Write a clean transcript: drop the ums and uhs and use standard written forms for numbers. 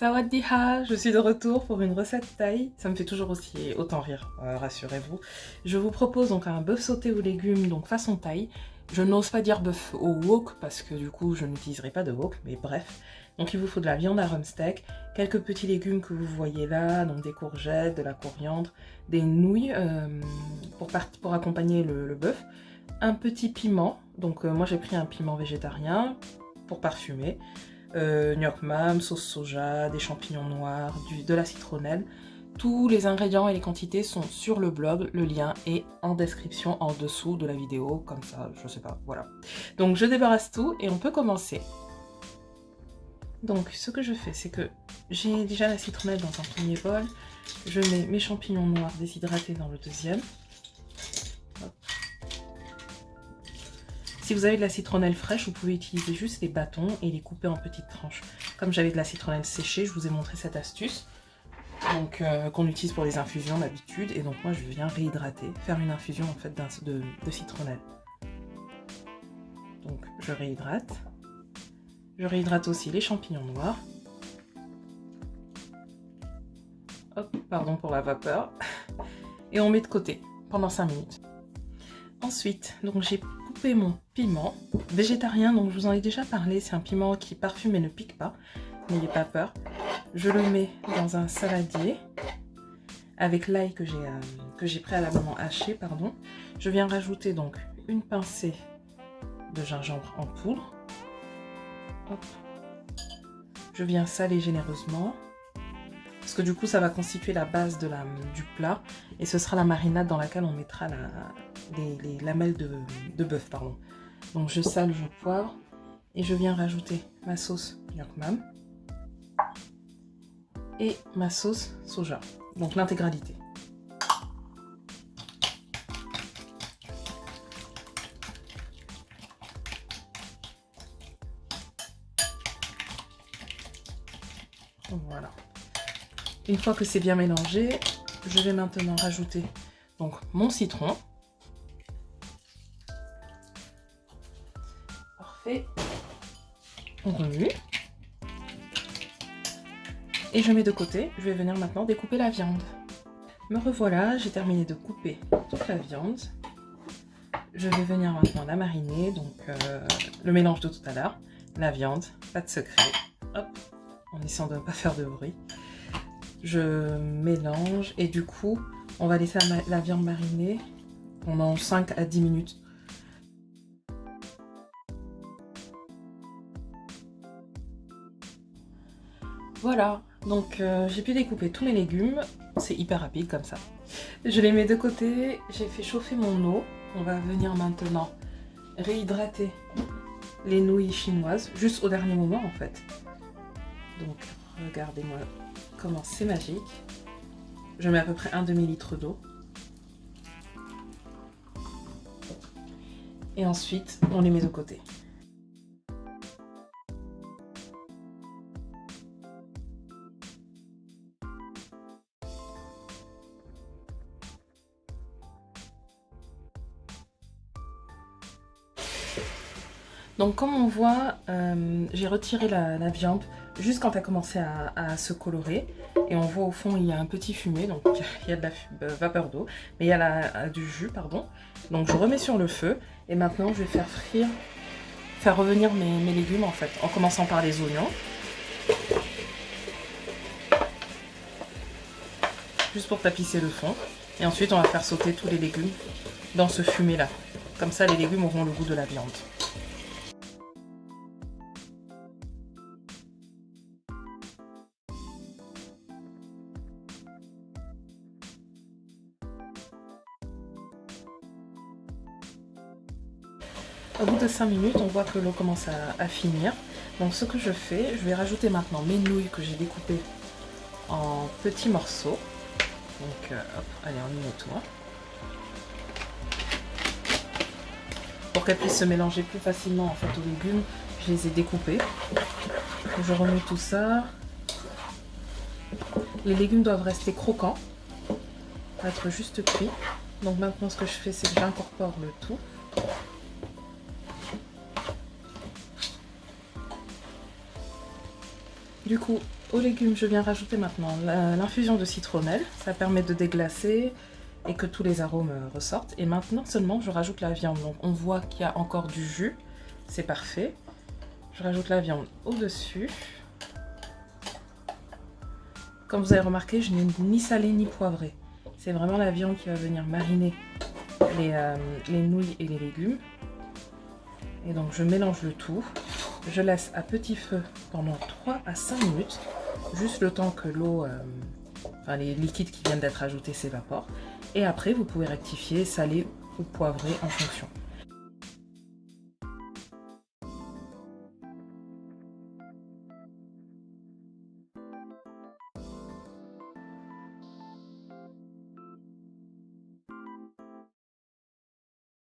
Sawadee ha, je suis de retour pour une recette thaï. Ça me fait toujours aussi autant rire, rassurez-vous. Je vous propose donc un bœuf sauté aux légumes, donc façon thaï. Je n'ose pas dire bœuf au wok parce que du coup je n'utiliserai pas de wok, mais bref. Donc il vous faut de la viande à rumsteak, quelques petits légumes que vous voyez là, donc des courgettes, de la coriandre, des nouilles pour accompagner le bœuf, un petit piment, donc moi j'ai pris un piment végétarien pour parfumer, gnoc mam, sauce soja, des champignons noirs, de la citronnelle. Tous les ingrédients et les quantités sont sur le blog, le lien est en description en dessous de la vidéo, comme ça, je sais pas, voilà. Donc je débarrasse tout et on peut commencer. Donc ce que je fais, c'est que j'ai déjà la citronnelle dans un premier bol, je mets mes champignons noirs déshydratés dans le deuxième. Hop. Si vous avez de la citronnelle fraîche, vous pouvez utiliser juste les bâtons et les couper en petites tranches. Comme j'avais de la citronnelle séchée, je vous ai montré cette astuce. Donc qu'on utilise pour les infusions d'habitude, et donc moi je viens réhydrater, faire une infusion en fait de citronnelle. Donc je réhydrate aussi les champignons noirs. Hop, pardon pour la vapeur. Et on met de côté pendant 5 minutes. Ensuite, donc j'ai coupé mon piment végétarien, donc je vous en ai déjà parlé, c'est un piment qui parfume et ne pique pas, n'ayez pas peur. Je le mets dans un saladier avec l'ail que j'ai préalablement haché, pardon. Je viens rajouter donc une pincée de gingembre en poudre. Hop. Je viens saler généreusement parce que du coup ça va constituer la base du plat et ce sera la marinade dans laquelle on mettra les lamelles de bœuf, pardon. Donc je sale, je poivre et je viens rajouter ma sauce gnoc mam et ma sauce soja, donc l'intégralité. Voilà. Une fois que c'est bien mélangé, je vais maintenant rajouter donc mon citron. Parfait. On remue. Et je mets de côté, je vais venir maintenant découper la viande. Me revoilà, j'ai terminé de couper toute la viande. Je vais venir maintenant la mariner, donc le mélange de tout à l'heure. La viande, pas de secret. Hop, en essayant de ne pas faire de bruit. Je mélange et du coup, on va laisser la viande mariner pendant 5 à 10 minutes. Voilà, donc j'ai pu découper tous mes légumes, c'est hyper rapide comme ça. Je les mets de côté, j'ai fait chauffer mon eau. On va venir maintenant réhydrater les nouilles chinoises, juste au dernier moment en fait. Donc regardez-moi comment c'est magique. Je mets à peu près un demi-litre d'eau. Et ensuite, on les met de côté. Donc comme on voit, j'ai retiré la viande juste quand elle commençait à se colorer. Et on voit au fond, il y a un petit fumet, donc il y a de la vapeur d'eau, mais il y a du jus, pardon. Donc je remets sur le feu et maintenant je vais faire revenir mes légumes en fait, en commençant par les oignons. Juste pour tapisser le fond. Et ensuite on va faire sauter tous les légumes dans ce fumet là. Comme ça les légumes auront le goût de la viande. Au bout de 5 minutes, on voit que l'eau commence à finir. Donc ce que je fais, je vais rajouter maintenant mes nouilles que j'ai découpées en petits morceaux. Donc hop, allez, on y met tout. Pour qu'elles puissent se mélanger plus facilement en fait aux légumes, je les ai découpées. Je remets tout ça. Les légumes doivent rester croquants, être juste cuits. Donc maintenant ce que je fais, c'est que j'incorpore le tout. Du coup, Aux légumes, je viens rajouter maintenant l'infusion de citronnelle. Ça permet de déglacer et que tous les arômes ressortent. Et maintenant seulement, je rajoute la viande. Donc on voit qu'il y a encore du jus. C'est parfait. Je rajoute la viande au-dessus. Comme vous avez remarqué, je n'ai ni salé ni poivré. C'est vraiment la viande qui va venir mariner les nouilles et les légumes. Et donc je mélange le tout. Je laisse à petit feu pendant 3 à 5 minutes. Juste le temps que l'eau, enfin les liquides qui viennent d'être ajoutés s'évaporent. Et après, vous pouvez rectifier, saler ou poivrer en fonction.